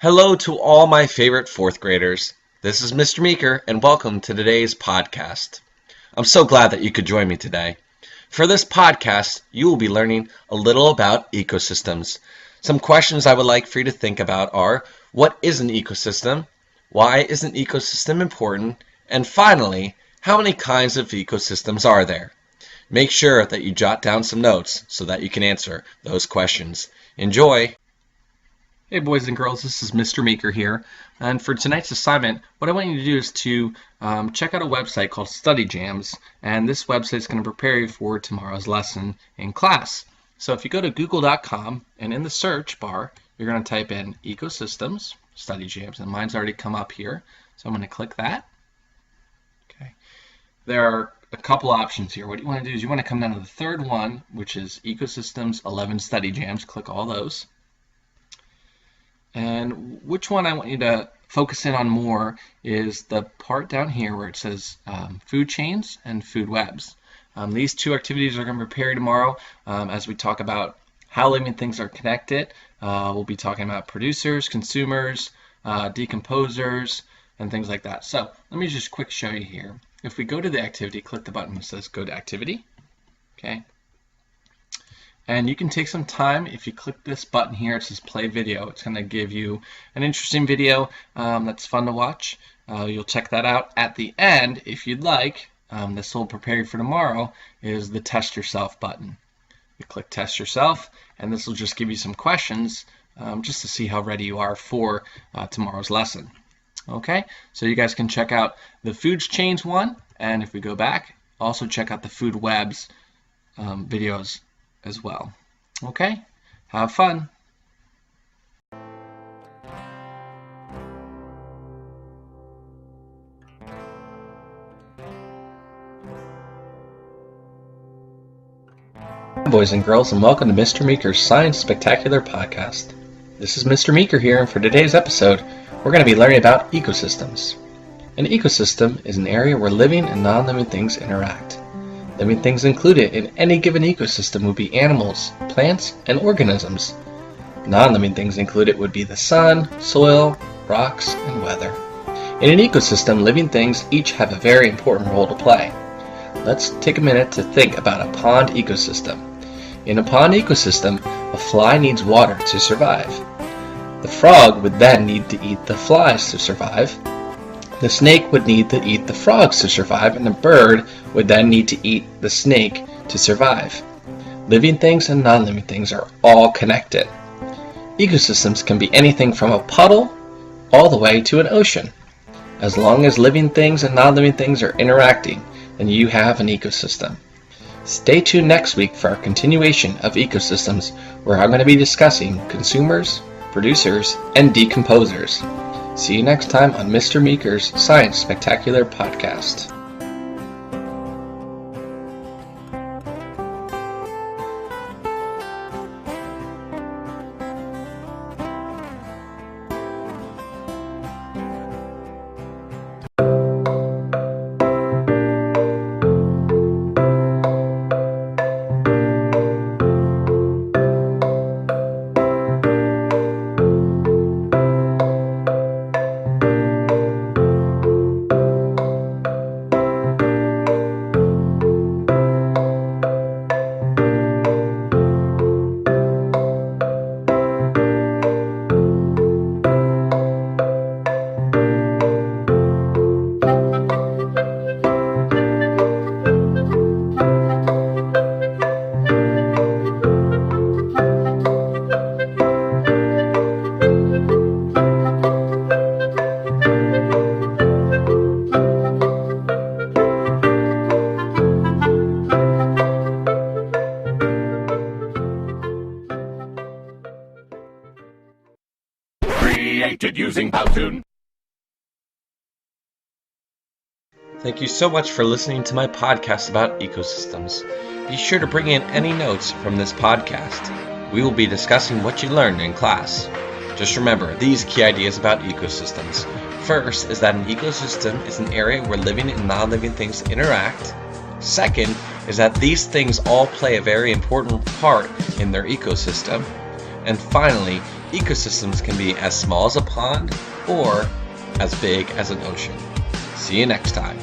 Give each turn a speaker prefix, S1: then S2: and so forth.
S1: Hello to all my favorite fourth graders. This is Mr. Meeker, and welcome to today's podcast. I'm so glad that you could join me today. For this podcast, you will be learning a little about ecosystems. Some questions I would like for you to think about are, what is an ecosystem? Why is an ecosystem important? And finally, how many kinds of ecosystems are there? Make sure that you jot down some notes so that you can answer those questions. Enjoy! Hey boys and girls, this is Mr. Meeker here, and for tonight's assignment, what I want you to do is to check out a website called Study Jams, and this website is going to prepare you for tomorrow's lesson in class. So if you go to google.com, and in the search bar, you're going to type in Ecosystems, Study Jams, and mine's already come up here, so I'm going to click that. Okay. There are a couple options here. What you want to do is you want to come down to the third one, which is Ecosystems 11 Study Jams. Click all those. And which one I want you to focus in on more is the part down here where it says food chains and food webs. These two activities are going to prepare you tomorrow as we talk about how living things are connected. We'll be talking about producers, consumers, decomposers, and things like that. So let me just quick show you here. If we go to the activity, click the button that says go to activity. Okay. And you can take some time. If you click this button here, it says play video. It's going to give you an interesting video that's fun to watch. You'll check that out at the end if you'd like. This will prepare you for tomorrow is the test yourself button. You click test yourself, and this will just give you some questions just to see how ready you are for tomorrow's lesson. Okay, so you guys can check out the food chains one, and if we go back, also check out the food webs videos as well. Okay, have fun. Hi boys and girls, and welcome to Mr. Meeker's Science Spectacular Podcast. This is Mr. Meeker here, and for today's episode, we're going to be learning about ecosystems. An ecosystem is an area where living and non-living things interact. Living things included in any given ecosystem would be animals, plants, and organisms. Non-living things included would be the sun, soil, rocks, and weather. In an ecosystem, living things each have a very important role to play. Let's take a minute to think about a pond ecosystem. In a pond ecosystem, a fly needs water to survive. The frog would then need to eat the flies to survive. The snake would need to eat the frogs to survive, and the bird would then need to eat the snake to survive. Living things and non-living things are all connected. Ecosystems can be anything from a puddle all the way to an ocean. As long as living things and non-living things are interacting, then you have an ecosystem. Stay tuned next week for our continuation of ecosystems, where I'm going to be discussing consumers, producers, and decomposers. See you next time on Mr. Meeker's Science Spectacular Podcast.
S2: Created using Powtoon.
S1: Thank you so much for listening to my podcast about ecosystems. Be sure to bring in any notes from this podcast. We will be discussing what you learned in class. Just remember these key ideas about ecosystems. First is that an ecosystem is an area where living and non-living things interact. Second is that these things all play a very important part in their ecosystem. And finally, Ecosystems can be as small as a pond or as big as an ocean. See you next time.